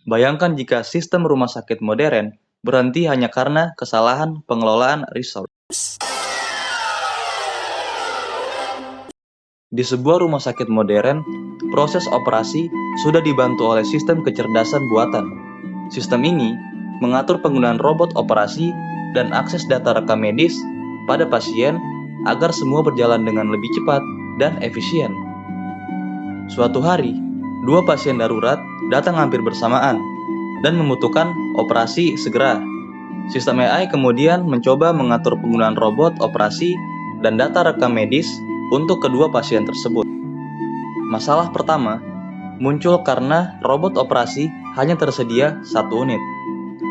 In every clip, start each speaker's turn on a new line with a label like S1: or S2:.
S1: Bayangkan jika sistem rumah sakit modern berhenti hanya karena kesalahan pengelolaan resource. Di sebuah rumah sakit modern, proses operasi sudah dibantu oleh sistem kecerdasan buatan. Sistem ini mengatur penggunaan robot operasi dan akses data rekam medis pada pasien agar semua berjalan dengan lebih cepat dan efisien. Suatu hari, dua pasien darurat datang hampir bersamaan dan membutuhkan operasi segera. Sistem AI kemudian mencoba mengatur penggunaan robot operasi dan data rekam medis untuk kedua pasien tersebut. Masalah pertama muncul karena robot operasi hanya tersedia satu unit.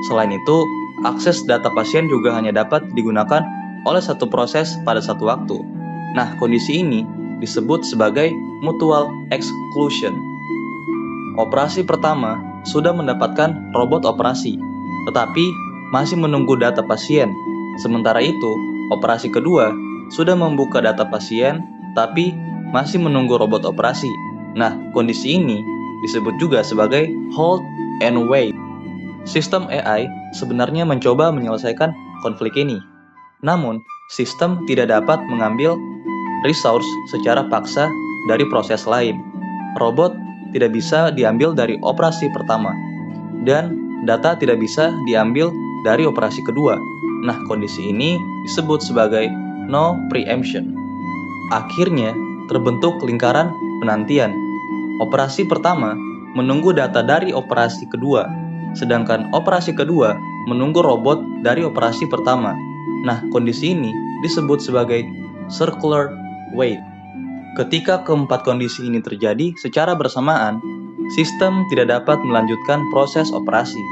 S1: Selain itu, akses data pasien juga hanya dapat digunakan oleh satu proses pada satu waktu. Nah, kondisi ini disebut sebagai mutual exclusion. Operasi pertama sudah mendapatkan robot operasi, tetapi masih menunggu data pasien. Sementara itu, operasi kedua sudah membuka data pasien, tapi masih menunggu robot operasi. Nah, kondisi ini disebut juga sebagai hold and wait. Sistem AI sebenarnya mencoba menyelesaikan konflik ini. Namun, sistem tidak dapat mengambil resource secara paksa dari proses lain. Robot tidak bisa diambil dari operasi pertama, dan data tidak bisa diambil dari operasi kedua. Nah, kondisi ini disebut sebagai no preemption. Akhirnya, terbentuk lingkaran penantian. Operasi pertama menunggu data dari operasi kedua, sedangkan operasi kedua menunggu robot dari operasi pertama. Nah, kondisi ini disebut sebagai circular wait. Ketika keempat kondisi ini terjadi secara bersamaan, sistem tidak dapat melanjutkan proses operasi.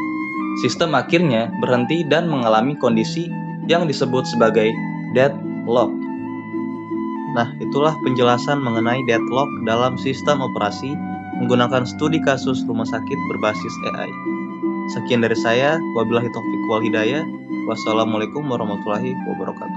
S1: Sistem akhirnya berhenti dan mengalami kondisi yang disebut sebagai deadlock. Nah, itulah penjelasan mengenai deadlock dalam sistem operasi menggunakan studi kasus rumah sakit berbasis AI. Sekian dari saya, wabillahi taufiq wal hidayah. Wassalamualaikum warahmatullahi wabarakatuh.